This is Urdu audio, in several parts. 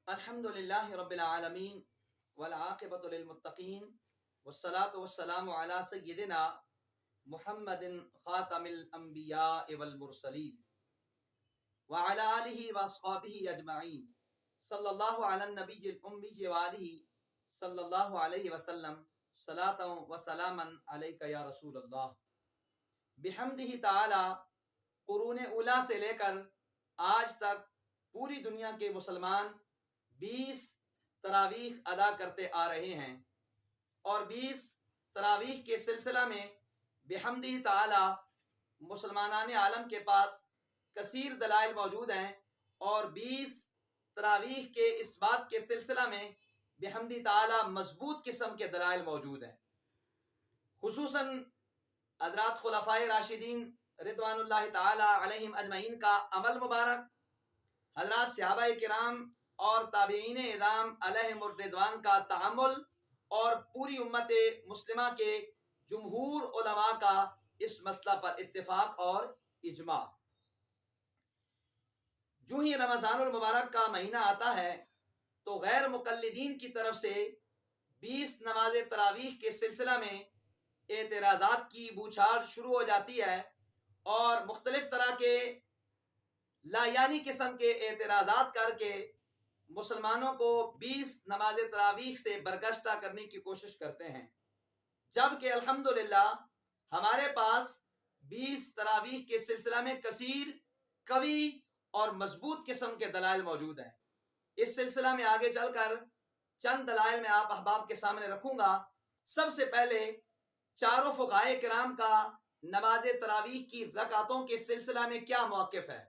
الحمد للہ رب العالمین والعاقبۃ للمتقین والصلاة والسلام علی سیدنا محمد خاتم الانبیاء والمرسلین وعلی آلہ واصحابہ اجمعین صلی اللہ علی النبی الامی وآلہ صلی اللہ علیہ وسلم صلاۃ و سلاما علیک یا رسول اللہ۔ بحمدہ تعالی قرون اولا سے لے کر آج تک پوری دنیا کے مسلمان 20 تراویح ادا کرتے آ رہے ہیں، اور 20 تراویح کے سلسلہ میں بحمدہ تعالی مسلمانان عالم کے پاس کثیر دلائل موجود ہیں، اور 20 تراویح کے اس بات کے سلسلہ میں بحمدہ تعالی مضبوط قسم کے دلائل موجود ہیں۔ خصوصاً حضرات خلفائے راشدین رضوان اللہ تعالی علیہم اجمعین کا عمل مبارک، حضرات صحابہ کرام اور تابعین اعظام علیہم الرضوان کا تعامل، اور پوری امت مسلمہ کے جمہور علماء کا اس مسئلہ پر اتفاق اور اجماع۔ جو ہی رمضان المبارک کا مہینہ آتا ہے تو غیر مقلدین کی طرف سے 20 نماز تراویح کے سلسلہ میں اعتراضات کی بوچھاڑ شروع ہو جاتی ہے، اور مختلف طرح کے لایانی قسم کے اعتراضات کر کے مسلمانوں کو 20 نماز تراویح سے برگشتہ کرنے کی کوشش کرتے ہیں، جبکہ الحمدللہ ہمارے پاس 20 تراویح کے سلسلہ میں کثیر قوی اور مضبوط قسم کے دلائل موجود ہیں۔ اس سلسلہ میں آگے چل کر چند دلائل میں آپ احباب کے سامنے رکھوں گا۔ سب سے پہلے چاروں فقہائے کرام کا نماز تراویح کی رکعتوں کے سلسلہ میں کیا موقف ہے؟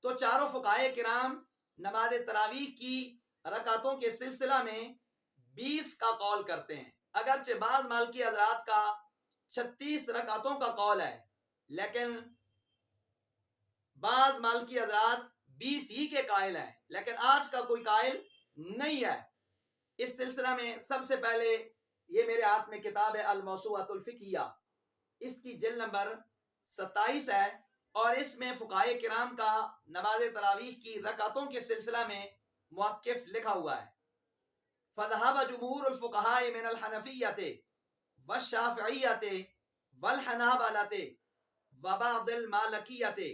تو چاروں فقہائے کرام نماز تراویح کی رکعتوں کے سلسلہ میں 20 کا قول کرتے ہیں، اگرچہ بعض مالکی حضرات کا 36 رکعتوں کا قول ہے، لیکن بعض مالکی حضرات 20 ہی کے قائل ہیں، لیکن 8 کا کوئی قائل نہیں ہے۔ اس سلسلہ میں سب سے پہلے یہ میرے ہاتھ میں کتاب ہے الموسوعۃ الفقہیہ، اس کی جلد نمبر 27 ہے، اور اس میں فقہائے کرام کا نماز تراویح کی رکعتوں کے سلسلہ میں موقف لکھا ہوا ہے۔ فذهب جمهور الفقهاء من الحنفیة والشافعیة والحنابلة وبعض المالکیة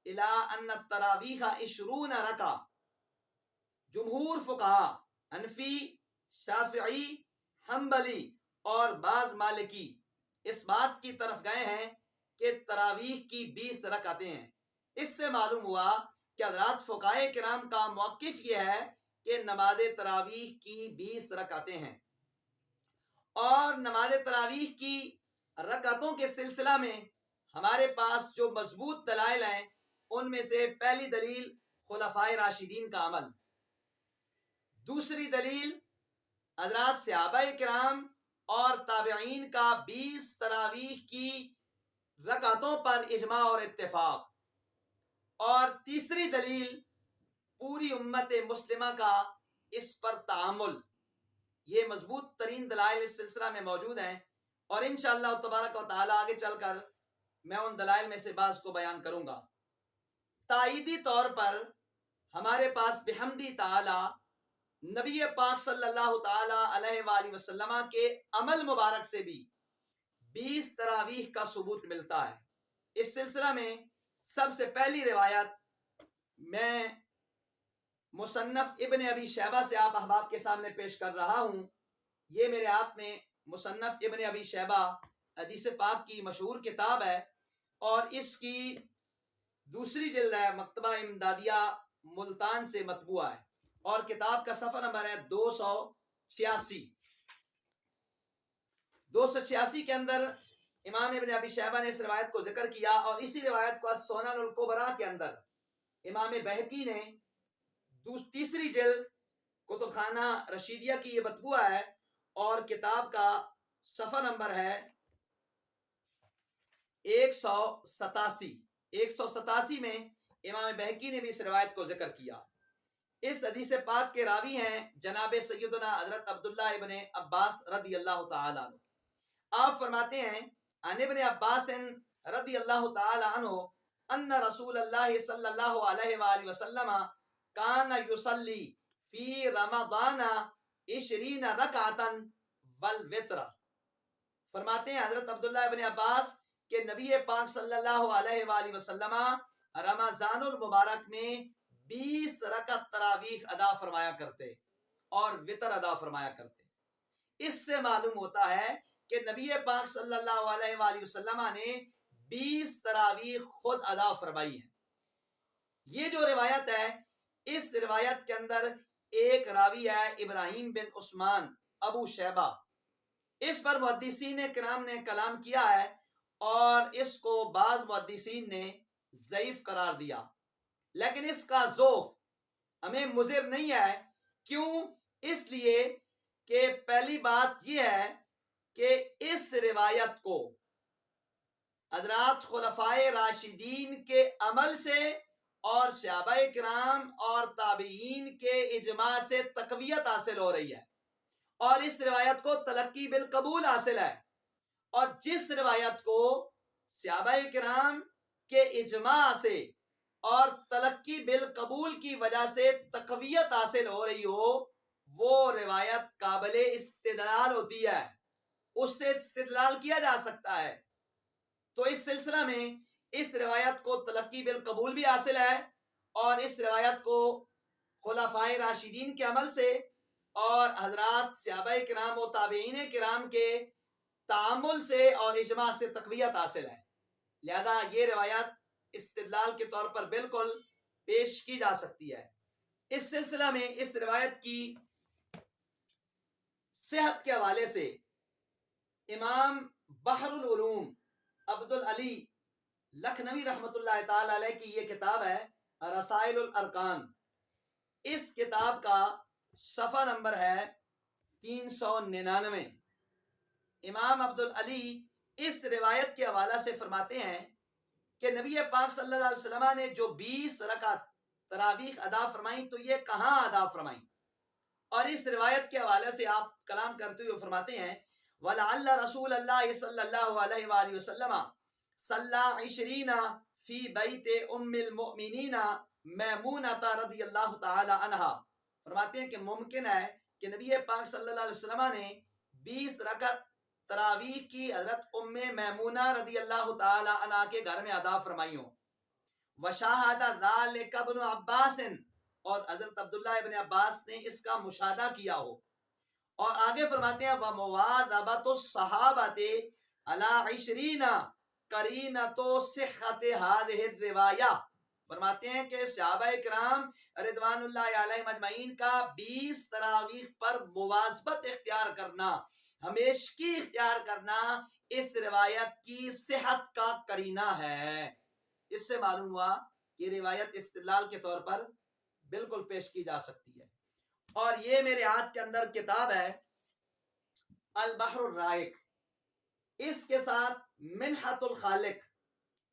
الى ان التراویح 20 رکعہ۔ جمہور فقہا حنفی، شافعی، حنبلی اور بعض مالکی اس بات کی طرف گئے ہیں کہ تراویح کی 20 رکعتیں ہیں۔ اس سے معلوم ہوا کہ حضرات فقہائے کرام کا موقف یہ ہے کہ نماز تراویح کی 20 رکعتیں ہیں، اور نماز تراویح کی رکعتوں کے سلسلہ میں ہمارے پاس جو مضبوط دلائل ہیں ان میں سے پہلی دلیل خلفائے راشدین کا عمل، دوسری دلیل حضرات صحابہ کرام اور تابعین کا 20 تراویح کی رکعتوں پر اجماع اور اتفاق، اور تیسری دلیل پوری امت مسلمہ کا اس پر تعامل۔ یہ مضبوط ترین دلائل اس سلسلہ میں موجود ہیں، اور انشاءاللہ تبارک و تعالی آگے چل کر میں ان دلائل میں سے بعض کو بیان کروں گا۔ تائیدی طور پر ہمارے پاس بحمدی تعالی نبی پاک صلی اللہ تعالی علیہ وآلہ وسلم کے عمل مبارک سے بھی 20 تراویح کا ثبوت ملتا ہے۔ اس سلسلہ میں سب سے پہلی روایت میں مصنف ابن ابی شیبہ سے آپ احباب کے سامنے پیش کر رہا ہوں۔ یہ میرے ہاتھ میں مصنف ابن ابی شیبہ حدیث پاک کی مشہور کتاب ہے، اور اس کی دوسری جلد ہے، مکتبہ امدادیہ ملتان سے مطبوع ہے، اور کتاب کا صفحہ نمبر ہے 286۔ 286 کے اندر امام ابن ابی شیبہ نے اس روایت کو ذکر کیا، اور اسی روایت کو سنن الکبریٰ کے اندر امام بہقی نے تیسری جلد کتب خانہ رشیدیہ کی یہ مطبوع ہے، اور کتاب کا صفحہ نمبر ہے 187۔ 187 میں امام بہقی نے بھی اس روایت کو ذکر کیا۔ اس حدیث پاک کے راوی ہیں جناب سیدنا حضرت عبداللہ ابن عباس رضی اللہ تعالی عنہ۔ آپ فرماتے ہیں عن ابن عباس رضی اللہ تعالی عنہ ان رسول اللہ صلی اللہ علیہ وآلہ وسلم کان یصلی فی رمضان 20 رکعتن والوتر. فرماتے ہیں حضرت عبداللہ ابن عباس کہ نبی پاک صلی اللہ علیہ وآلہ وسلم رمضان المبارک میں 20 رکعت تراویح ادا فرمایا کرتے اور وطر ادا فرمایا کرتے. اس سے معلوم ہوتا ہے کہ نبی پاک صلی اللہ علیہ وآلہ وسلم نے 20 تراویح خود ادا فرمائی ہیں. یہ جو روایت ہے اس روایت کے اندر ایک راوی ہے ابراہیم بن عثمان ابو شیبہ. اس پر محدثین کرام نے کلام کیا ہے اور اس کو بعض محدثین نے ضعیف قرار دیا، لیکن اس کا ضعف ہمیں مضر نہیں ہے. کیوں؟ اس لیے کہ پہلی بات یہ ہے کہ اس روایت کو حضرات خلفائے راشدین کے عمل سے اور صحابہ کرام اور تابعین کے اجماع سے تقویت حاصل ہو رہی ہے، اور اس روایت کو تلقی بالقبول حاصل ہے. اور جس روایت کو صحابہ کرام کے اجماع سے اور تلقی بالقبول کی وجہ سے تقویت حاصل ہو رہی ہو، وہ روایت قابل استدلال ہوتی ہے، اس سے استدلال کیا جا سکتا ہے. تو اس سلسلہ میں اس روایت کو تلقی بالقبول بھی حاصل ہے، اور اس روایت کو خلفائے راشدین کے عمل سے اور حضرات صحابہ کرام و تابعین کرام کے تعامل سے اور اجماع سے تقویت حاصل ہے. لہذا یہ روایت استدلال کے طور پر بالکل پیش کی جا سکتی ہے. اس سلسلہ میں اس روایت کی صحت کے حوالے سے امام بحر العلوم عبدالعلی لکھنوی رحمۃ اللہ تعالی علیہ کی یہ کتاب ہے رسائل الارکان. اس کتاب کا صفحہ نمبر ہے 399. امام عبدالعلی اس روایت کے حوالہ سے فرماتے ہیں کہ نبی پاک صلی اللہ علیہ وسلم نے جو 20 رکعت تراویح ادا فرمائی تو یہ کہاں ادا فرمائی؟ اور اس روایت کے حوالے سے آپ کلام کرتے ہوئے فرماتے ہیں وَلَعَلَّ رسول اللہ صلی اللہ علیہ وآلہ وسلم صلی 20 فی بیت ام المؤمنین میمونۃ رضی اللہ تعالی عنہا. فرماتے ہیں کہ ممکن ہے کہ نبی پاک صلی اللہ علیہ وسلم نے 20 رکعت تراویح کی حضرت ام میمونہ رضی اللہ تعالی عنہ کے گھر میں ادا فرمائی ہوں. وَشَاهَدَ ذَلِكَ ابْنُ عَبَّاسٍ، اور حضرت عبداللہ ابن عباس نے اس کا مشاہدہ کیا ہو. اور آگے فرماتے ہیں وَمُوَاظَبَةُ الصَّحَابَةِ عَلَىٰ 20 قَرِينَةُ صِحَّةِ هَٰذِهِ الرِّوَایَةِ. فرماتے ہیں کہ صحابہ کرام رضوان اللہ علیہم اجمعین کا 20 تراویح پر مواظبت اختیار کرنا، ہمیشگی اختیار کرنا اس روایت کی صحت کا قرینہ ہے. اس سے معلوم ہوا کہ روایت استدلال کے طور پر بالکل پیش کی جا سکتی ہے. اور یہ میرے ہاتھ کے اندر کتاب ہے البحر الرائق، اس کے ساتھ منحت الخالق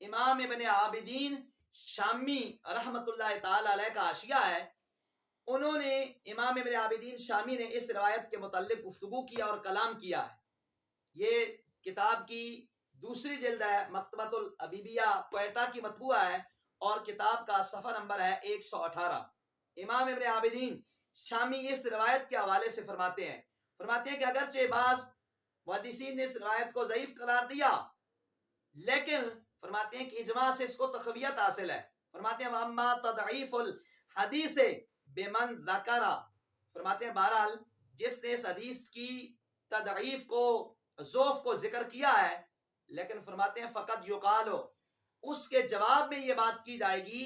امام ابن عابدین شامی رحمت اللہ تعالی علیہ کا حاشیہ ہے. انہوں نے امام ابن عابدین شامی نے اس روایت کے متعلق گفتگو کیا اور کلام کیا ہے. یہ کتاب کی دوسری جلد ہے، مکتبۃ الحبیبیہ کوئٹہ کی مطبوعہ ہے، اور کتاب کا صفحہ نمبر ہے 118. امام ابن عابدین شامی اس روایت کے حوالے سے فرماتے ہیں کہ اگرچہ بعض محدثین نے اس روایت کو ضعیف قرار دیا، لیکن فرماتے ہیں کہ اجماع سے اس کو تقویت حاصل ہے. فرماتے ہیں اما تضعیف الحدیث بمن ذکر، فرماتے ہیں بہرحال جس نے اس حدیث کی تضعیف کو ضعف کو ذکر کیا ہے، لیکن فرماتے ہیں فقط یقال، اس کے جواب میں یہ بات کی جائے گی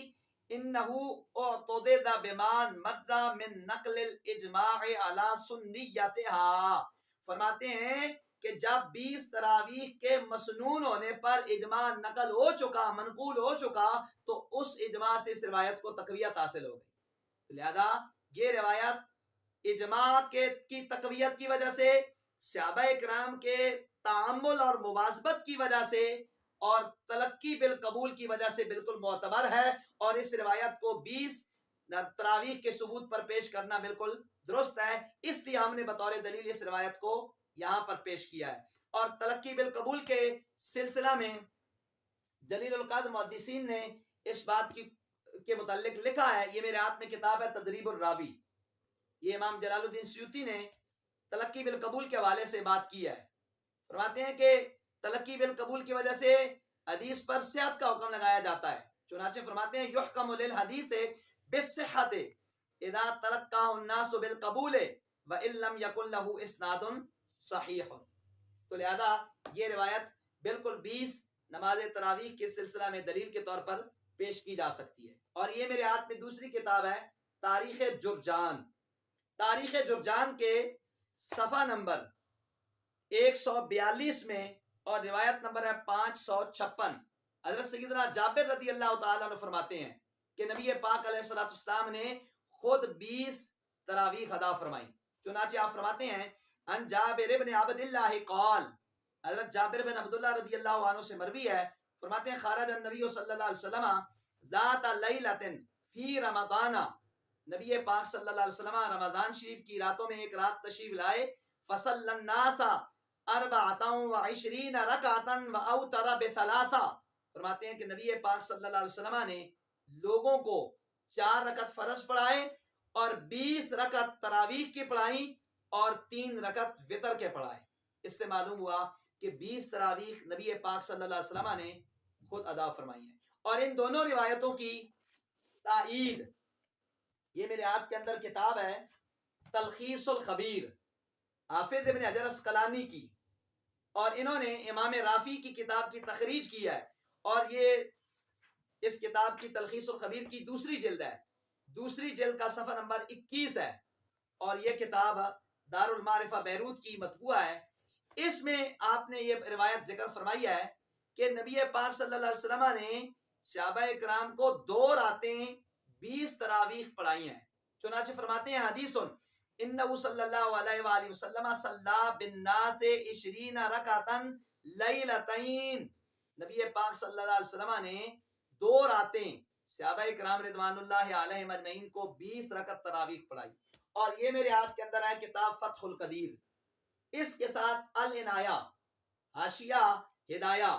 انہو اعتدد بمان مد من نقل الاجماع علی سنیتہا. فرماتے ہیں کہ جب 20 تراویح کے مسنون ہونے پر اجماع نقل ہو چکا، منقول ہو چکا، تو اس اجماع سے اس روایت کو تقویت حاصل ہو گئی. لہذا یہ روایت اجماع کی تقویت کی وجہ سے، صحابہ کرام کے تعامل اور مواظبت کی وجہ سے اور تلقی بالقبول کی وجہ سے بالکل معتبر ہے، اور اس روایت کو 20 تراویح کے ثبوت پر پیش کرنا بالکل درست ہے. اس لیے ہم نے بطور دلیل اس روایت کو یہاں پر پیش کیا ہے. اور تلقی بالقبول کے سلسلہ میں جلیل القدر محدثین نے اس بات کے متعلق لکھا ہے، یہ میرے ہاتھ میں کتاب ہے تدریب الراوی. یہ امام جلال الدین سیوطی نے تلقی بالقبول کے حوالے سے بات کی ہے. فرماتے ہیں کہ تلقی بالقبول کی وجہ سے حدیث پر صحت کا حکم لگایا جاتا ہے. چنانچہ فرماتے ہیں یحکم للحدیث بالصحت اذا تلقاہ الناس بالقبول وان لم یکن له اسناد صحیح. تو لہذا یہ روایت بالکل 20 نماز تراویح کے سلسلہ میں دلیل کے طور پر پیش کی جا سکتی ہے. اور یہ میرے ہاتھ میں دوسری کتاب ہے تاریخ جرجان. تاریخ جرجان کے صفحہ نمبر 142 میں اور روایت نمبر ہے 556. حضرت سیدنا جابر رضی اللہ تعالیٰ عنہ فرماتے ہیں کہ نبی پاک علیہ الصلوۃ والسلام نے خود 20 تراویح ادا فرمائی. چنانچہ آپ فرماتے ہیں ان جابر بن عبد اللہ قال, حضرت جابر بن عبداللہ رضی اللہ عنہ سے مروی ہے, فرماتے ہیں خرج النبی صلی اللہ علیہ وسلم ذات لیلۃ فی رمضان, نبی پاک صلی اللہ علیہ وسلم رمضان شریف کی راتوں میں ایک رات تشریف لائے. فصلی الناس 24 رکعتا واوتر بثلاثہ, فرماتے ہیں کہ نبی پاک صلی اللہ علیہ وسلم نے لوگوں کو 4 رکعت فرض پڑھائے اور 20 رکعت تراویح کی پڑھائیں اور 3 رکعت وتر کے پڑھائے. اس سے معلوم ہوا کہ 20 تراویح نبی پاک صلی اللہ علیہ وسلم نے خود ادا فرمائی ہیں. اور ان دونوں روایتوں کی تائید, یہ میرے ہاتھ کے اندر کتاب ہے تلخیص الخبیر حافظ ابن حجر اسقلانی کی, اور انہوں نے امام رافی کی کتاب کی تخریج کی ہے, اور یہ اس کتاب کی تلخیص الخبیر کی دوسری جلد ہے. دوسری جلد کا صفحہ نمبر 21 ہے, اور یہ کتاب دار المعرفہ بیروت کی مطبوعہ ہے. اس میں آپ نے یہ روایت ذکر فرمائی ہے کہ نبی پاک صلی اللہ علیہ وسلم نے صحابہ کرام کو 2 راتیں 20 تراویح پڑھائی ہیں. چنانچہ فرماتے ہیں حدیث انہ صلی اللہ علیہ وآلہ وسلم صلی بالناس 20 رکعتا لیلتین, نبی پاک صلی اللہ علیہ وسلم نے 2 راتیں صحابہ کرام رضوان اللہ علیہم اجمعین کو 20 رکعت تراویح پڑھائی. اور یہ میرے ہاتھ کے اندر ہے کتاب فتح القدیر, اس کے ساتھ العنایہ حاشیہ ہدایہ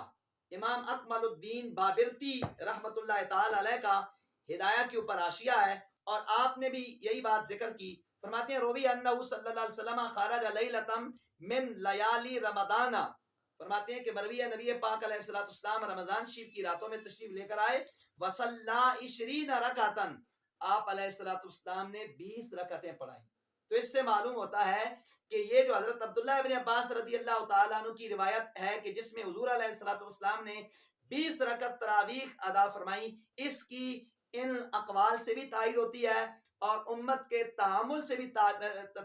امام اکمل الدین بابرتی رحمت اللہ تعالی علیہ کا ہدایہ کے اوپر حاشیہ ہے, اور آپ نے بھی یہی بات ذکر کی. فرماتے ہیں روی انہ صلی اللہ علیہ وسلم خرج لیلۃ من لیالی رمضان, فرماتے ہیں کہ مروی نبی پاک علیہ الصلوۃ والسلام رمضان شریف کی راتوں میں تشریف لے کر آئے. وصلی 20 رکعتا, آپ علیہ الصلوۃ والسلام نے 20 رکعتیں پڑھائیں. تو اس سے معلوم ہوتا ہے کہ یہ جو حضرت عبداللہ ابن عباس رضی اللہ تعالیٰ عنہ کی روایت ہے کہ جس میں حضور علیہ الصلوۃ والسلام نے 20 رکعت تراویح ادا فرمائی, اس کی ان اقوال سے بھی تائید ہوتی ہے اور امت کے تعامل سے بھی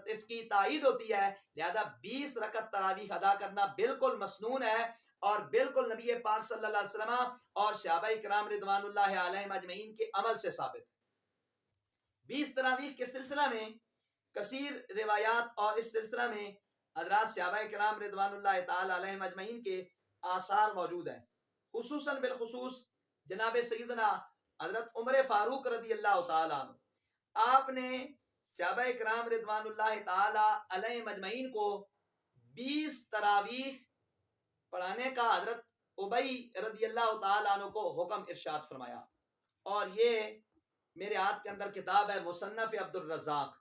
اس کی تائید ہوتی ہے. لہذا 20 رکعت تراویح ادا کرنا بالکل مسنون ہے اور بالکل نبی پاک صلی اللہ علیہ وسلم اور صحابہ کرام رضوان اللہ علیہم اجمعین کے عمل سے ثابت ہے. 20 تراویح کے سلسلہ میں کثیر روایات اور اس سلسلہ میں حضرات صحابہ کرام رضوان اللہ تعالی علیہم اجمعین کے آثار موجود ہیں. خصوصاً بالخصوص جناب سیدنا حضرت عمر فاروق رضی اللہ تعالی عنہ, آپ نے صحابہ کرام رضوان اللہ تعالی علیہم اجمعین کو 20 تراویح پڑھانے کا حضرت ابی رضی اللہ تعالی عنہ کو حکم ارشاد فرمایا. اور یہ میرے ہاتھ کے اندر کتاب ہے مصنف عبد الرزاق,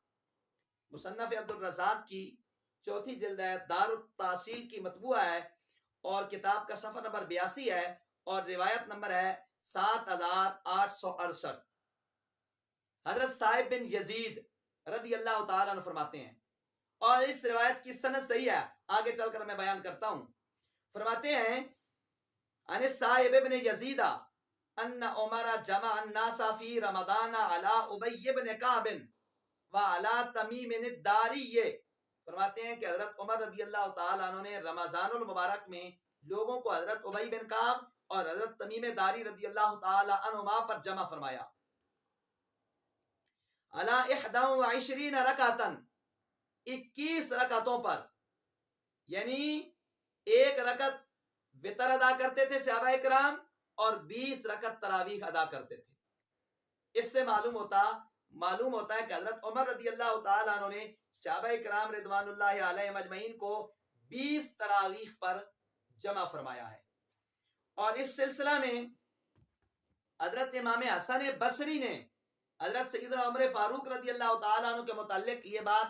مصنف عبد الرزاق کی 4تھی جلد ہے, دار التحصیل کی مطبوعہ ہے, اور کتاب کا صفحہ نمبر 82 ہے, اور روایت نمبر ہے 7868. حضرت صاحب بن یزید رضی اللہ تعالیٰ عنہ فرماتے ہیں, اور اس روایت کی سند صحیح ہے, آگے چل کر میں بیان کرتا ہوں. فرماتے ہیں ان صاحب بن یزید ان عمر جمع الناس فی رمضان علی ابی بن کعب وعلی تمیم الداری, فرماتے ہیں کہ حضرت عمر رضی اللہ تعالیٰ عنہ نے رمضان المبارک میں لوگوں کو حضرت ابی بن کعب اور حضرت تمیم داری رضی اللہ تعالی عنہما پر جمع فرمایا. علی 21 رکعتا, 21 رکعتوں پر, یعنی 1 رکعت وتر ادا کرتے تھے صحابہ کرام اور 20 رکعت تراویح ادا کرتے تھے. اس سے معلوم ہوتا ہے کہ حضرت عمر رضی اللہ تعالی عنہ نے صحابہ کرام رضوان اللہ علیہم اجمعین کو 20 تراویح پر جمع فرمایا ہے. اور اس سلسلہ میں حضرت امام حسن بصری نے حضرت سیدنا عمر فاروق رضی اللہ تعالیٰ عنہ کے متعلق یہ بات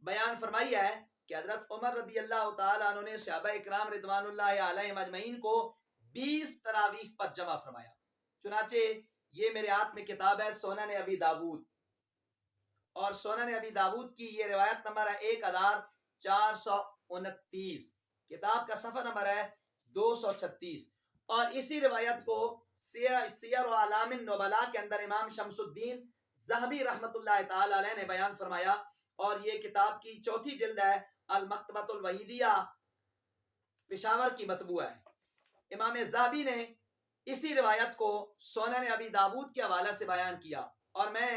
بیان فرمائی ہے کہ حضرت عمر رضی اللہ تعالیٰ عنہ نے صحابہ اکرام رضوان اللہ علیہم اجمعین کو 20 تراویح پر جمع فرمایا. چنانچہ یہ میرے ہاتھ میں کتاب ہے سنن ابی داود، اور سنن ابی داود کی یہ روایت نمبر ہے 1429، کتاب کا صفحہ نمبر ہے 236. اور اسی روایت کو سیر و اعلام النبلاء کے اندر امام شمس الدین ذہبی رحمت اللہ تعالی علیہ نے بیان فرمایا، اور یہ کتاب کی 4 جلد ہے، المکتبۃ الوحیدیہ پشاور کی مطبوع ہے. امام ذہبی نے اسی روایت کو سنن ابی داود کے حوالے سے بیان کیا، اور میں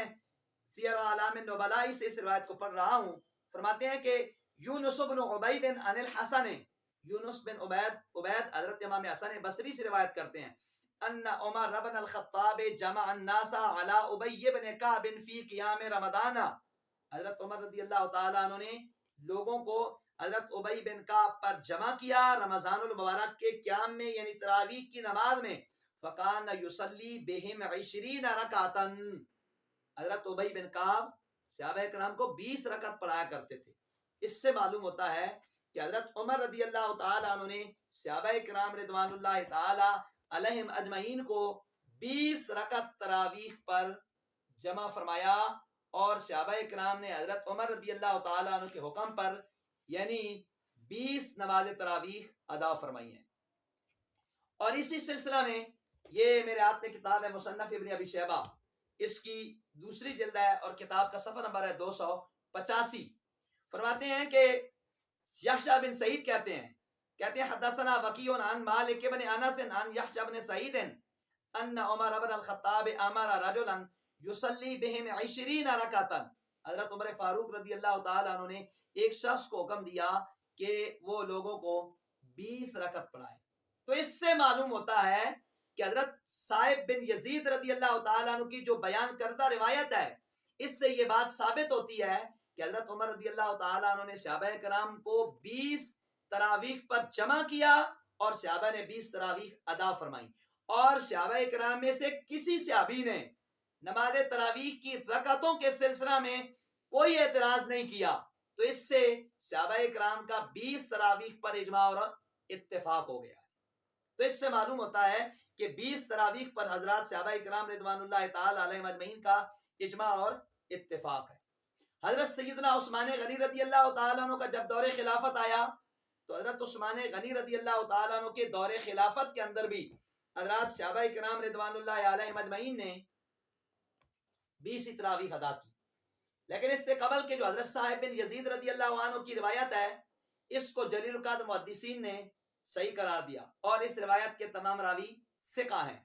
سیر و اعلام النبلاء سے اس روایت کو پڑھ رہا ہوں. فرماتے ہیں کہ یونس بن عبید عن الحسن، یونس بن عبید حضرت امام حسن بصری سے روایت کرتے ہیں، ان عمر بن الخطاب جمع الناس علی ابی بن کعب فی قیام رمضان. حضرت عمر رضی اللہ تعالیٰ عنہ نے لوگوں کو حضرت ابی بن کعب پر جمع کیا رمضان المبارک کے قیام میں، یعنی تراویح کی نماز میں. فکان یصلی بہم 20 رکعتا. حضرت ابی بن کعب صحابہ کرام کو 20 رکعت پڑھایا کرتے تھے. اس سے معلوم ہوتا ہے کہ حضرت عمر رضی اللہ تعالیٰ عنہ نے صحابہ کرام رضوان اللہ تعالی علیہم اجمعین کو 20 رکعت تراویح پر جمع فرمایا، اور صحابہ کرام نے حضرت عمر رضی اللہ تعالیٰ عنہ کے حکم پر یعنی 20 نماز تراویح ادا فرمائی ہیں. اور اسی سلسلہ میں یہ میرے ہاتھ میں کتاب ہے مصنف ابن ابی شیبہ، اس کی 2 جلد ہے، اور کتاب کا صفحہ نمبر ہے 285. فرماتے ہیں کہ یحییٰ بن سعید کہتے ہیں حدثنا وکیع عن مالک بن انس عن یحییٰ بن سعید ان عمر بن الخطاب امر رجلا یصلی بہم 20 رکعتا. حضرت عمر فاروق رضی اللہ تعالیٰ عنہ نے ایک شخص کو حکم دیا کہ وہ لوگوں کو 20 رکعت پڑھائے. تو اس سے معلوم ہوتا ہے کہ حضرت صاحب بن یزید رضی اللہ تعالیٰ عنہ کی جو بیان کردہ روایت ہے، اس سے یہ بات ثابت ہوتی ہے کہ حضرت عمر رضی اللہ تعالیٰ عنہ نے صحابہ کرام کو 20 تراویح پر جمع کیا، اور صحابہ نے 20 تراویح ادا فرمائی. اور صحابہ کرام میں سے کسی صحابی نے نماز تراویح کی رکعتوں کے سلسلہ میں کوئی اعتراض نہیں کیا. تو اس سے صحابہ کرام کا 20 تراویح پر اجماع اور اتفاق ہو گیا. تو اس سے معلوم ہوتا ہے کہ 20 تراویح پر حضرات صحابہ کرام رضوان اللہ تعالی علیہم اجمعین کا اجماع اور اتفاق ہے. حضرت سیدنا عثمان غنی رضی اللہ تعالیٰ عنہ کا جب دور خلافت آیا تو حضرت عثمان غنی رضی اللہ تعالیٰ عنہ کے دور خلافت کے اندر بھی حضرات صحابہ کرام رضوان اللہ علیہم اجمعین نے 20 تراویح ادا کی. لیکن اس سے قبل کے جو حضرت صاحب بن یزید رضی اللہ عنہ کی روایت ہے، اس کو جلیل القدر محدثین نے صحیح قرار دیا، اور اس روایت کے تمام راوی ثقہ ہیں.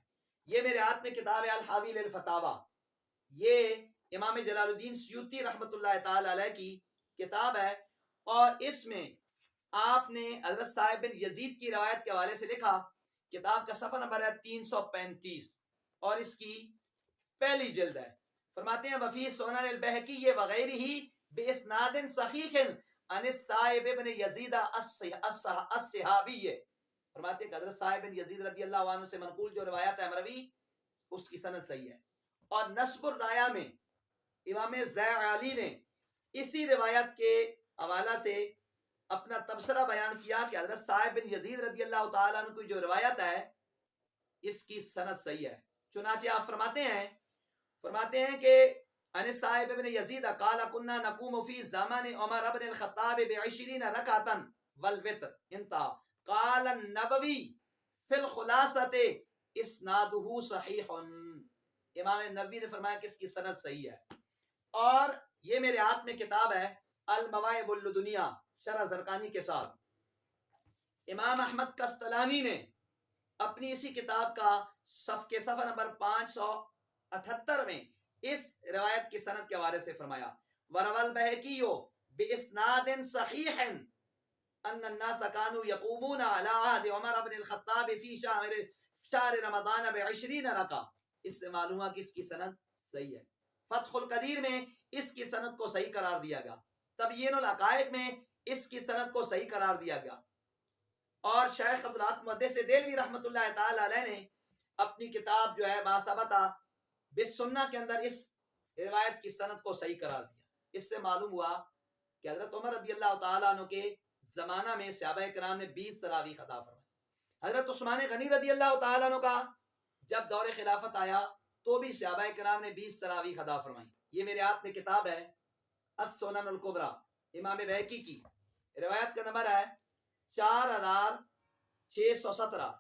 یہ میرے ہاتھ میں کتاب ہے الحاوی للفتاوی، یہ امام جلال الدین سیوطی رحمت اللہ تعالی علیہ کی کتاب ہے، اور اس میں آپ نے حضرت صاحب بن یزید کی روایت کے حوالے سے لکھا. کتاب کا صفحہ نمبر ہے 335، اور اس کی پہلی جلد ہے. فرماتے ہیں وفی سنن البہقی وغیرہ باسناد صحیح عن الصائب بن یزید الصحابی. فرماتے ہیں کہ حضرت صاحب بن یزید رضی اللہ عنہ سے منقول جو روایت ہے مروی، اس کی سند صحیح ہے. اور نصب الرایہ میں امام زیعالی نے اسی روایت کے حوالہ سے اپنا تبصرہ بیان کیا کہ حضرت صاحب بن یزید رضی اللہ تعالیٰ عنہ کی جو روایت ہے، اس کی سند صحیح ہے. چنانچہ آپ فرماتے ہیں کہ ان صاحب بن یزید قال كنا نقوم في زمان عمر بن الخطاب ب20 ركعه والوتر انتهى. قال النووي في الخلاصه اسناده صحیح. امام نووی نے فرمایا کہ اس کی سند صحیح ہے. اور یہ میرے ہاتھ میں کتاب ہے المواہب اللدنیہ شرح زرقانی کے ساتھ. امام احمد کستلانی نے اپنی اسی کتاب کا صفحہ نمبر 578 میں اس روایت کی سند کے حوالے سے فرمایا وروى البہقی باسناد صحیح ان الناس كانوا يقومون على عهد عمر بن الخطاب في شهر رمضان ب20 رکعہ. اس سے معلوم ہے کہ اس کی سند صحیح ہے. فتح القدیر میں اس کی سند کو صحیح قرار دیا گیا. تبیین الحقائق میں اس کی سند کو صحیح قرار دیا گیا. اور شیخ عبدالحق محدث دہلوی رحمۃ اللہ تعالی علیہ نے اپنی کتاب جو ہے ما ثبت بالسنہ کے اندر اس روایت کی سند کو صحیح قرار دیا۔ اس سے معلوم ہوا کہ حضرت عمر رضی اللہ تعالیٰ عنہ کے زمانہ میں صحابہ کرام نے 20 تراویح ادا فرمائی۔ حضرت عثمان غنی رضی اللہ تعالیٰ عنہ کا جب دور خلافت آیا تو بھی صحابہ کرام نے 20 تراویح ادا فرمائی۔ یہ میرے ہاتھ میں کتاب ہے السنن الکبریٰ امام بہقی کی، روایت کا نمبر ہے 4617،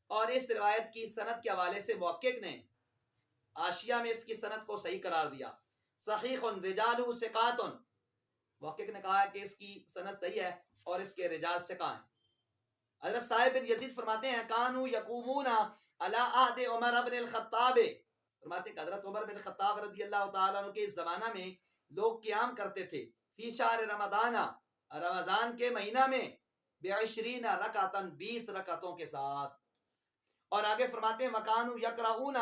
اور اس روایت کی سند کے حوالے سے محقق نے حاشیہ میں اس کی سند کو صحیح قرار دیا۔ صحیح رجالہ ثقات، محقق نے کہا کہ اس کی سند صحیح ہے اور اس کے رجال ثقہ ہیں۔ حضرت صاحب بن یزید فرماتے ہیں کانوا یقومون علی عہد عمر بن الخطاب، فرماتے ہیں کہ حضرت عمر بن خطاب رضی اللہ تعالیٰ عنہ کے زمانہ میں لوگ قیام کرتے تھے فی شہر رمضان، رمضان کے مہینہ میں، ب20 رکعتاً 20 رکعتوں کے ساتھ۔ اور آگے فرماتے ہیں وکانوا یقرؤون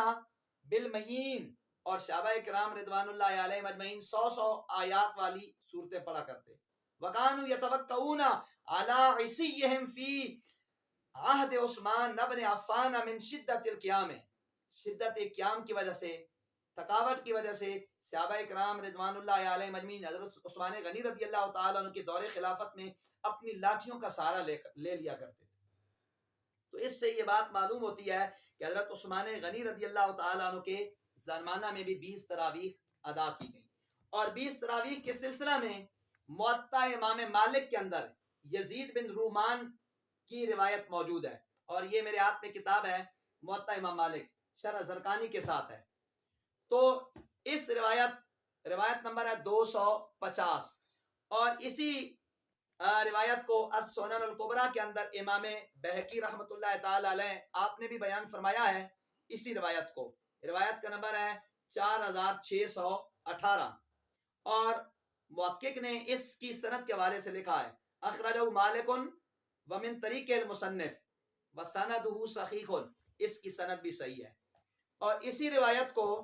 بالمعین، اور صحابہ کرام رضوان اللہ علیہم اجمعین 100 آیات والی صورتیں پڑھا کرتے۔ وکانوا یتوکؤون علی عصیہم فی عہد عثمان بن عفان من شدت القیام، شدت قیام کی وجہ سے، تھکاوٹ کی وجہ سے صحابہ کرام رضوان اللہ علیہم اجمعین حضرت عثمان غنی رضی اللہ تعالیٰ عنہ کے دور خلافت میں اپنی لاٹھیوں کا سہارا لے لیا کرتے تھے۔ تو اس سے یہ بات معلوم ہوتی ہے کہ حضرت عثمان غنی رضی اللہ تعالیٰ عنہ کے زمانہ میں بھی 20 تراویح ادا کی گئی۔ اور 20 تراویح کے سلسلہ میں موطا امام مالک کے اندر یزید بن رومان کی روایت موجود ہے، اور یہ میرے ہاتھ میں کتاب ہے موطا امام مالک، شرح زرقانی کے ساتھ ہے۔ تو اس روایت نمبر ہے 250، اور اسی روایت کو السنن الکبریٰ کے اندر امام بہقی رحمۃ اللہ تعالی علیہ آپ نے بھی بیان فرمایا ہے اسی روایت کو۔ روایت کا نمبر ہے 4618، اور محقق نے اس کی سند کے حوالے سے لکھا ہے اخرجہ مالک ومن طریق المصنف وسندہ صحیح، اس کی سند بھی صحیح ہے۔ اور اسی روایت کو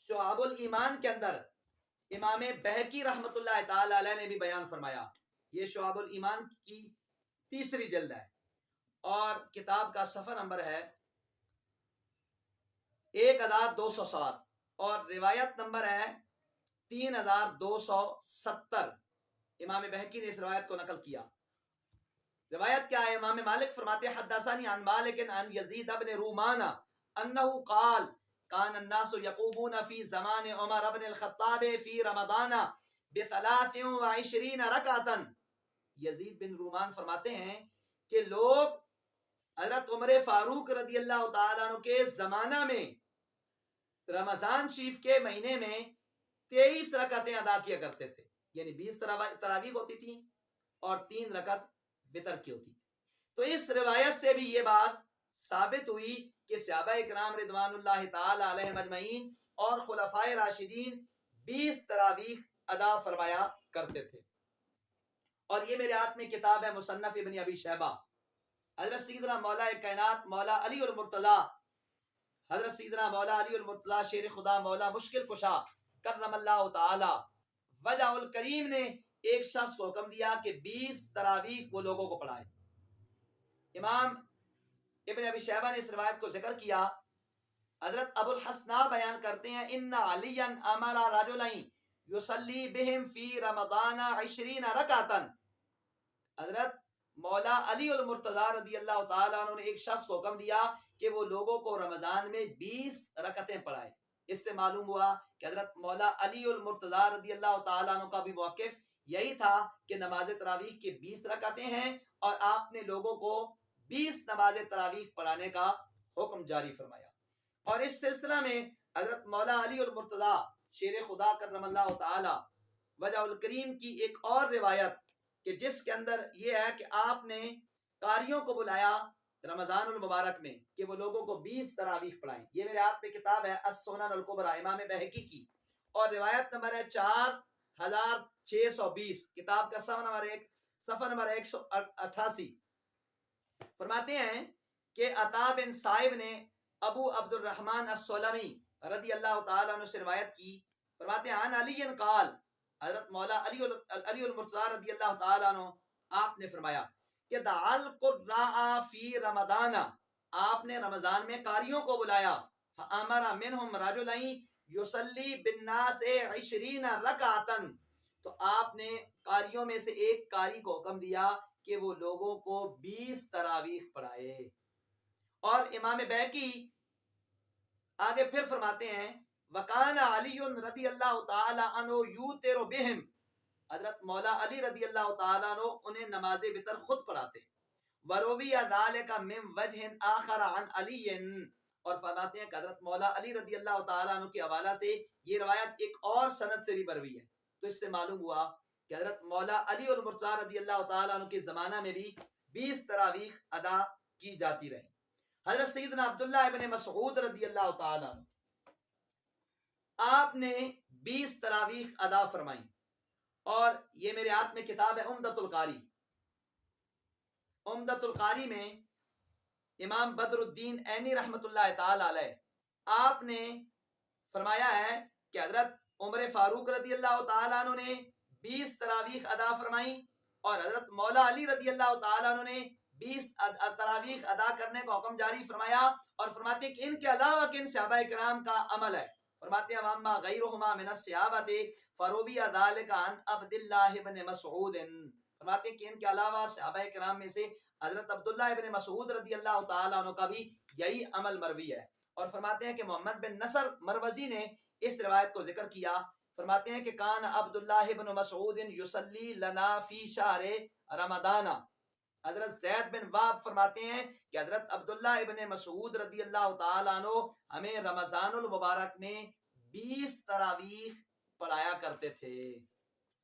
شعب الایمان کے اندر امام بہقی رحمۃ اللہ تعالی علیہ نے بھی بیان فرمایا۔ یہ شعب الایمان کی 3ری جلد ہے، اور کتاب کا صفحہ نمبر ہے 1207، اور روایت نمبر ہے 3270۔ امام بہقی نے اس روایت کو نقل کیا۔ روایت کیا ہے؟ امام مالک فرماتے ہیں حدثنی عن مالک عن یزید بن رومان انہ قال کان الناس یقومون فی زمان عمر بن الخطاب فی رمضان ب23 رکعتا۔ یزید بن رومان فرماتے ہیں کہ لوگ حضرت عمر فاروق رضی اللہ تعالیٰ عنہ کے زمانہ میں رمضان شریف کے مہینے میں 23 رکعتیں ادا کیا کرتے تھے، یعنی 20 تراویح ہوتی تھی اور 3 رکعت وتر کی ہوتی تھی۔ تو اس روایت سے بھی یہ بات ثابت ہوئی کہ صحابہ کرام رضوان اللہ تعالی علیہم اجمعین اور خلفائے راشدین 20 تراویح ادا فرمایا کرتے تھے۔ اور یہ میرے ہاتھ میں کتاب ہے مصنف ابن ابی شیبہ، حضرت سیدنا مولا کائنات مولا علی المرتضی، حضرت سیدنا مولا علی المرتضی شیر خدا مولا مشکل کشا کرم اللہ تعالی وجہ الکریم نے ایک شخص کو حکم دیا کہ 20 تراویح وہ لوگوں کو پڑھائے۔ امام ابن ابی شیبہ نے اس روایت کو ذکر کیا۔ حضرت ابو الحسنہ بیان کرتے ہیں ان علی امر رجلین یصلی بہم فی رمضان 20 رکعتا، حضرت مولا علی المرتضی رضی اللہ تعالیٰ عنہ نے ایک شخص کو حکم دیا کہ وہ لوگوں کو رمضان میں 20 رکعتیں پڑھائے۔ اس سے معلوم ہوا کہ حضرت مولا علی المرتضی رضی اللہ تعالیٰ عنہ کا بھی موقف یہی تھا کہ نماز تراویح کی 20 رکعتیں ہیں، اور آپ نے لوگوں کو 20 نماز تراویح پڑھانے کا حکم جاری فرمایا۔ اور اس سلسلہ میں حضرت مولا علی المرتضی شیر خدا کرم اللہ تعالی وجہ الکریم کی ایک اور روایت کہ جس کے اندر یہ ہے کہ آپ نے قاریوں کو بلایا رمضان المبارک میں کہ وہ لوگوں کو 20 تراویح پڑھائیں۔ یہ میرے ہاتھ میں کتاب ہے السنن الکبریٰ امام بہقی کی، اور روایت نمبر ہے 4620، کتاب کا صفحہ نمبر 188۔ فرماتے ہیں کہ عطا بن صائب نے ابو عبد الرحمن السلمی رضی اللہ تعالیٰ عنہ سے روایت کی، فرماتے ہیں عن علی قال، حضرت مولا علی المرتضی رضی اللہ تعالیٰ عنہ آپ نے فرمایا کہ دعا القراء فی رمضان، آپ نے رمضان میں قاریوں کو بلایا، فامر منہم رجلین یصلی بالناس 20 رکعتن، تو آپ نے قاریوں میں سے ایک قاری کو حکم دیا کہ وہ لوگوں کو 20 تراویح پڑھائے۔ اور امام بیہقی آگے پھر فرماتے ہیں وکان علی رضی اللہ تعالی عنہ یوتر بہم، حضرت مولا علی رضی اللہ تعالیٰ عنہ انہیں نماز وتر خود پڑھاتے۔ وروی ذالک من وجہ آخر عن علی، اور فرماتے ہیں کہ حضرت مولا علی رضی اللہ تعالیٰ عنہ کے حوالہ سے یہ روایت ایک اور سند سے بھی مروی ہے۔ تو اس سے معلوم ہوا کہ حضرت مولا علی المرتضیٰ رضی اللہ تعالیٰ عنہ کے زمانہ میں بھی 20 تراویح ادا کی جاتی رہی۔ حضرت سیدنا عبداللہ ابن مسعود رضی اللہ تعالیٰ عنہ، آپ نے 20 تراویح ادا فرمائی، اور یہ میرے ہاتھ میں کتاب ہے عمدۃ القاری۔ عمدۃ القاری میں امام بدر الدین عینی رحمۃ اللہ تعالی علیہ آپ نے فرمایا ہے کہ حضرت عمر فاروق رضی اللہ تعالیٰ عنہ نے 20 تراویح ادا فرمائی، اور حضرت مولا علی رضی اللہ تعالیٰ عنہ نے 20 تراویح ادا کرنے کا حکم جاری فرمایا، اور فرماتے ہیں کہ ان کے علاوہ کن صحابہ کرام کا عمل ہے، فرماتے ہیں واما غیرہما من الصحابۃ فروی ذلک عن عبد اللہ بن مسعود، فرماتے ہیں کہ ان کے علاوہ صحابہ کرام میں سے حضرت عبداللہ ابن مسعود رضی اللہ تعالیٰ عنہ کا بھی یہی عمل مروی ہے۔ اور فرماتے ہیں کہ محمد بن نصر مروزی نے اس روایت کو ذکر کیا، فرماتے ہیں کہ کان عبداللہ ابن مسعود یصلی لنا فی شہر رمضان، حضرت زید بن واب فرماتے ہیں کہ حضرت عبداللہ ابن مسعود رضی اللہ تعالیٰ عنہ ہمیں رمضان المبارک میں 20 تراویح پڑھایا کرتے تھے۔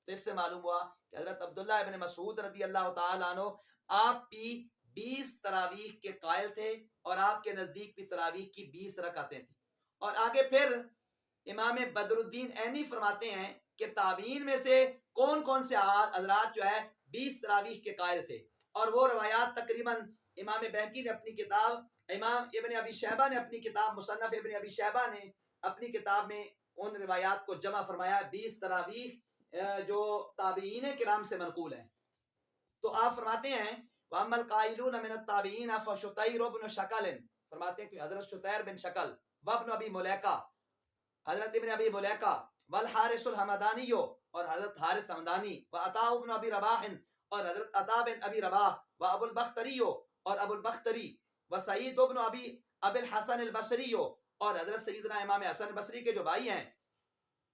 تو اس سے معلوم ہوا کہ حضرت عبداللہ ابن مسعود رضی اللہ تعالیٰ عنہ آپ بھی 20 تراویح کے قائل تھے، اور آپ کے نزدیک بھی تراویح کی 20 رکعتیں تھیں۔ اور آگے پھر امام بدر الدین عینی فرماتے ہیں کہ تابعین میں سے کون کون سے حضرات جو ہے 20 تراویح کے قائل تھے، اور وہ روایات تقریباً امام بیہقی نے اپنی کتاب، امام ابن ابی شیبہ نے اپنی کتاب مصنف ابن ابی شیبہ نے اپنی کتاب میں ان روایات کو جمع فرمایا، 20 تراویح جو تابعین کرام سے منقول ہیں۔ تو آپ فرماتے ہیں وَأَمَّا الْقَائِلُونَ مِنَ التَّابِعِينَ فَشُتَيْرُ بْنُ شَكَلٍ، فرماتے ہیں کہ حضرت شتیر بن شکل وابن ابی ملیکہ، حضرت ابن ابی ملیکہ والحارث الحمدانی، اور حضرت حارث حمدانی، وعطاء بن ابی رباح، اور حضرت عطاء بن ابی رباح، وابو البختری، اور ابو البختری، وسعید بن ابی الحسن البصری، اور حضرت سیدنا امام حسن بصری کے جو بھائی ہیں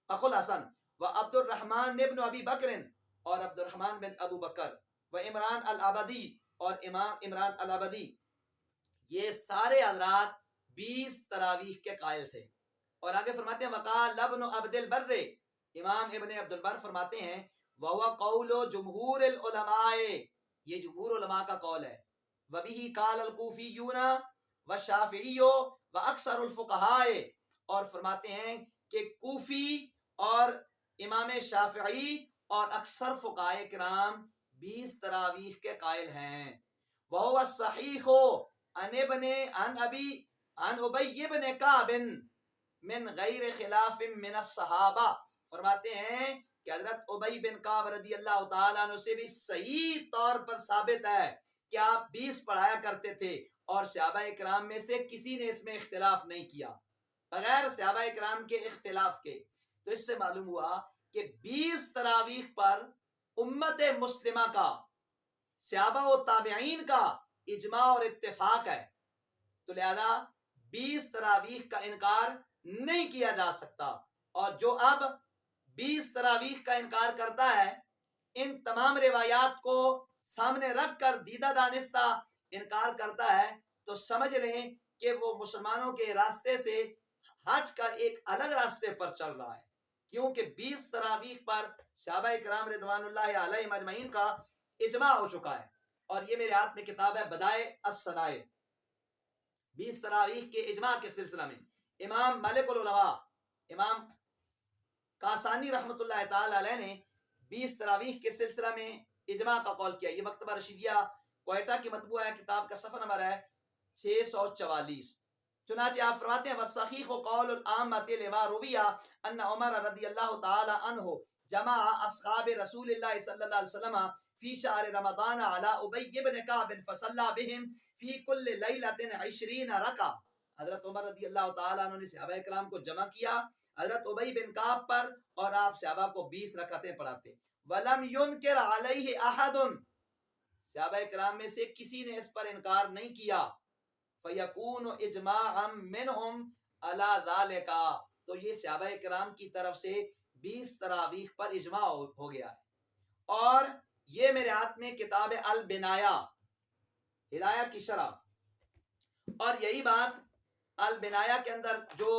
اخو الحسن، وعبد الرحمن بن ابی بکر، اور عبد الرحمن بن ابو بکر، وعمران العبدی، اور امام عمران العبدی، یہ سارے حضرات 20 تراویح کے قائل تھے۔ اور آگے فرماتے ہیں وقال ابن عبد البر، امام ابن عبد البر فرماتے ہیں وَهُوَ قَوْلُ جمہور العلماء، یہ جمہور علماء کا قول ہے، وَبِهِ قَالَ الْكُوفِيُّونَ وَالشَّافِعِيُّ وَأَكْثَرُ الْفُقَهَاء، اور فرماتے ہیں کہ کوفی اور امام شافعی اور اکثر فقہاء کرام 20 تراویح کے قائل ہیں۔ وَهُوَ الصَّحِيحُ عن ابی بن کعب من غیر خلاف من الصحابہ، فرماتے ہیں کہ حضرت ابی بن کعب رضی اللہ تعالیٰ عنہ سے بھی صحیح طور پر ثابت ہے کہ آپ 20 پڑھایا کرتے تھے، اور صحابہ کرام میں سے کسی نے اس میں اختلاف نہیں کیا بغیر صحابہ کرام کے اختلاف کے۔ تو اس سے معلوم ہوا کہ 20 تراویح پر امت مسلمہ کا، صحابہ و تابعین کا اجماع اور اتفاق ہے، تو لہذا 20 تراویح کا انکار نہیں کیا جا سکتا۔ اور جو اب 20 تراویح کا انکار کرتا ہے، ان تمام روایات کو سامنے رکھ کر دیدہ دانستہ انکار کرتا ہے، تو سمجھ لیں کہ وہ مسلمانوں کے راستے سے ہٹ کر ایک الگ راستے پر چل رہا ہے، کیونکہ 20 تراویح پر صحابہ کرام رضوان اللہ علیہم اجمعین کا اجماع ہو چکا ہے۔ اور یہ میرے ہاتھ میں کتاب ہے بدائع الصنائع، 20 تراویح کے اجماع کے سلسلہ میں امام ملک العلماء امام کاسانی رحمۃ اللہ تعالی علیہ نے 20 تراویح کے سلسلہ میں اجماع کا قول کیا۔ یہ مکتبہ رشیدیہ کوئٹہ کی مطبوعہ ہے، کتاب کا صفحہ نمبر ہے 644۔ چنانچہ آپ فرماتے ہیں والصحیح قول العامۃ لما روی ان عمر رضی اللہ تعالی عنہ جمع اصحاب رسول اللہ صلی اللہ علیہ وسلم فی شہر رمضان علی ابی بن کعب فصلی بہم فی کل لیلۃ 20 رکعہ، حضرت عمر رضی اللہ تعالی عنہ نے صحابہ کرام کو جمع کیا حضرت ابی بن کعب پر، اور آپ صحابہ کو 20 رکعتیں پڑھاتے. ولم ينکر علیہ احد، صحابہ کرام میں سے کسی نے اس پر انکار نہیں کیا. فیکون اجماعا منہم علی ذالک، تو یہ صحابہ کرام کی طرف سے 20 تراویح پر اجماع ہو گیا ہے. اور یہ میرے ہاتھ میں کتاب البنایا، ہدایہ کی شرح، اور یہی بات البنایا کے اندر جو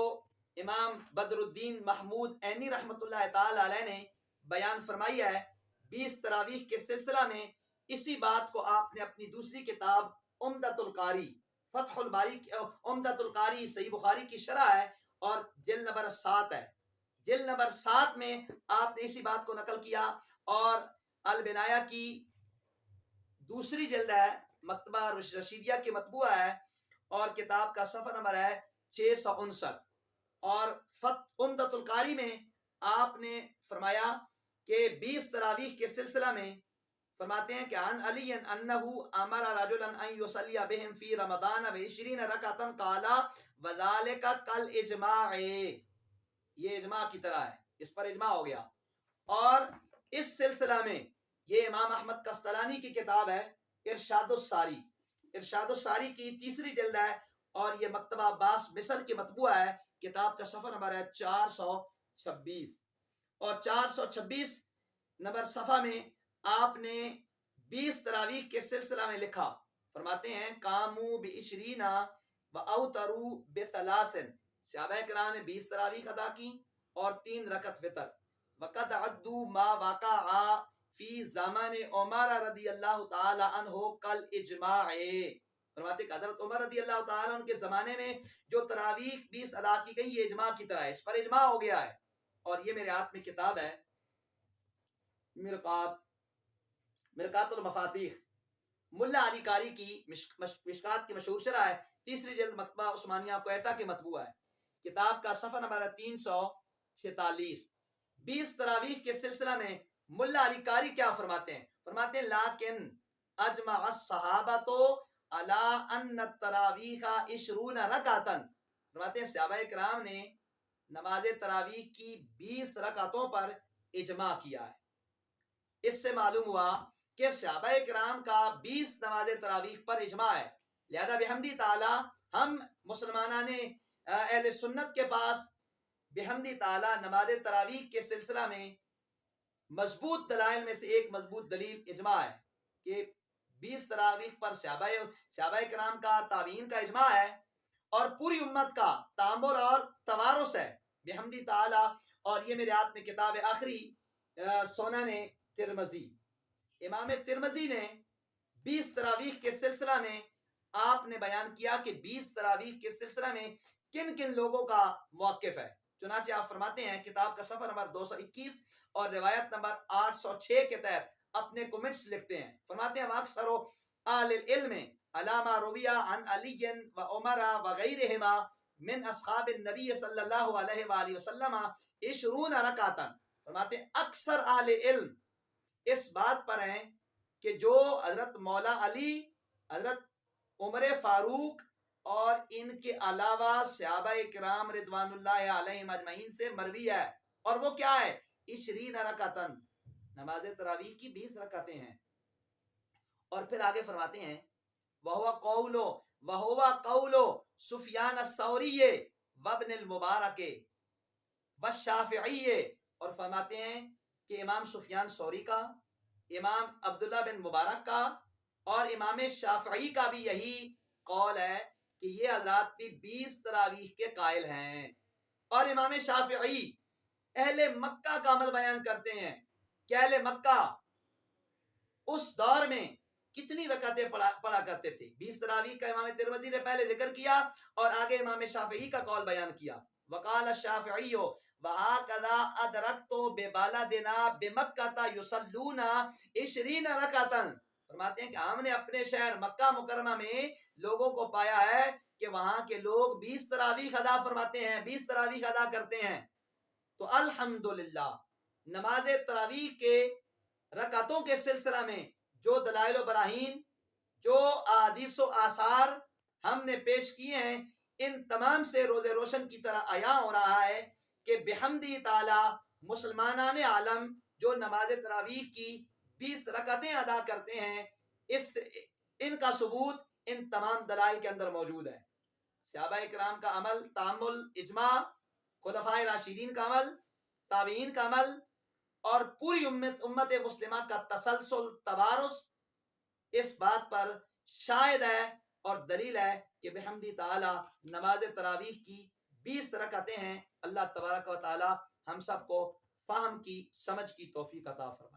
امام بدر الدین محمود عینی رحمۃ اللہ تعالی علیہ نے بیان فرمائی ہے 20 تراویح کے سلسلہ میں، اسی بات کو آپ نے اپنی دوسری کتاب عمدۃ القاری فتح الباری، عمدۃ القاری صحیح بخاری کی شرح ہے، اور جلد نمبر 7 ہے، جلد نمبر 7 میں آپ نے اسی بات کو نقل کیا. اور البنایا کی دوسری جلد ہے، مکتبہ رشیدیہ کی مطبوعہ ہے، اور کتاب کا صفحہ نمبر ہے 659. اور عمدۃ القاری میں آپ نے فرمایا کہ 20 تراویح کے سلسلہ میں فرماتے ہیں کہ عن علی انہ امر رجلا ان یصلی بهم فی رمضان ب20 رکعتا قال وذلک کالاجماع، یہ اجماع کی طرح ہے، اس پر اجماع ہو گیا. اور اس سلسلہ میں یہ امام احمد قسطلانی کی کتاب ہے ارشاد الساری، ارشاد الساری کی تیسری جلد ہے، اور یہ مکتبہ عباس مصر کی مطبوعہ ہے. کتاب کا صفحہ نمبر ہے 426، اور 426 نمبر صفحہ میں آپ نے 20 تراویح کے سلسلہ میں لکھا، فرماتے ہیں قاموا ب20 واوتروا ب3، صحابہ کرام نے 20 تراویح ادا کی اور 3 رکعت وتر. وقد عدوا ما وقع فی زمان عمر رضی اللہ تعالی عنہ کالاجماع، فرماتے کہ حضرت عمر رضی اللہ تعالیٰ عنہ کے زمانے میں جو تراویح 20 ادا کی گئی یہ اجماع کی طرح ہے، اس پر اجماع ہو گیا ہے. اور یہ میرے ہاتھ میں کتاب ہے مرقات المفاتیح، ملا علی قاری کی مشکات کی مشہور شرح ہے، تیسری جلد مکتبہ عثمانیہ کوئٹہ کے مطبوعہ ہے. کتاب کا صفحہ نمبر ہے 346. 20 تراویح کے سلسلہ میں ملا علی قاری کیا فرماتے ہیں؟ فرماتے ہیں لیکن اجمع الصحابۃ علی ان التراویح 20 رکعتا، فرماتے ہیں صحابہ کرام نے نماز تراویح کی 20 رکعتوں پر اجماع کیا ہے. اس سے معلوم ہوا کہ صحابہ کرام کا 20 نماز تراویح پر اجماع ہے. لہذا بحمدی تعالی ہم مسلمانان اہل سنت کے پاس بحمدی تعالی نماز تراویح کے سلسلہ میں مضبوط دلائل میں سے ایک مضبوط دلیل اجماع ہے کہ 20 تراویح پر صحابہ کرام کا، تابعین کا اجماع ہے، اور پوری امت کا تعامل اور توارث ہے بحمدی تعالی. اور یہ میرے ہاتھ میں کتاب آخری سنن ترمذی، امام ترمذی نے 20 تراویح کے سلسلہ میں آپ نے بیان کیا کہ 20 تراویح کے سلسلہ میں کن کن لوگوں کا موقف ہے. چنانچہ آپ فرماتے ہیں کتاب کا صفحہ نمبر 221 اور روایت نمبر 806 کے تحت اپنے کمنٹس لکھتے ہیں، فرماتے ہیں اکثر اہل العلم علامہ رویہ عن علی و عمر وغیرہما من اصحاب النبی صلی اللہ علیہ وآلہ وسلم 20 رکعتا، فرماتے ہیں اکثر اہل علم اس بات پر ہیں کہ جو حضرت مولا علی، حضرت عمر فاروق اور ان کے علاوہ صحابہ کرام رضوان اللہ علیہم اجمعین سے مروی ہے، اور وہ کیا ہے 20 رکعتا، نماز تراویح کی 20 رکعتیں ہیں. اور پھر آگے فرماتے ہیں وَهُوَ قَوْلُ سفیان الثوری وابن المبارک والشافعی، اور فرماتے ہیں کہ امام سفیان ثوری کا، امام عبداللہ بن مبارک کا اور امام شافعی کا بھی یہی قول ہے کہ یہ حضرات بھی 20 تراویح کے قائل ہیں. اور امام شافعی اہل مکہ کا عمل بیان کرتے ہیں کہ اہل مکہ اس دور میں کتنی رکعتیں پڑھا کرتے تھے. 20 تراویح کا امام ترمذی نے پہلے ذکر کیا اور آگے امام شافعی کا قول بیان کیا. وقال الشافعی وَهَكَذَا أَدْرَكْتُ بِبَلَدِنَا بِمَكَّةَ يُصَلُّونَ 20 رکعتا، فرماتے ہیں کہ ہم نے اپنے شہر مکہ مکرمہ میں لوگوں کو پایا ہے کہ وہاں کے لوگ 20 تراویح ادا فرماتے ہیں، 20 تراویح ادا کرتے ہیں. تو الحمدللہ نماز تراویح کے رکعتوں کے سلسلہ میں جو دلائل و براہین، جو احادیث و آثار ہم نے پیش کیے ہیں، ان تمام سے روز روشن کی طرح عیاں ہو رہا ہے کہ بحمدی تعالی مسلمانان عالم جو نماز تراویح کی 20 رکعتیں ادا کرتے ہیں، ان کا ثبوت ان تمام دلائل کے اندر موجود ہے۔ صحابہ کرام کا عمل، تامل، اجماع، خلفائے راشدین کا عمل، تابعین کا عمل اور پوری امت مسلمہ کا تسلسل، توارث اس بات پر شاہد ہے اور دلیل ہے کہ بحمدی تعالی نماز تراویح کی 20 رکعتیں ہیں۔ اللہ تبارک و تعالی ہم سب کو فہم کی، سمجھ کی توفیق عطا فرمائے۔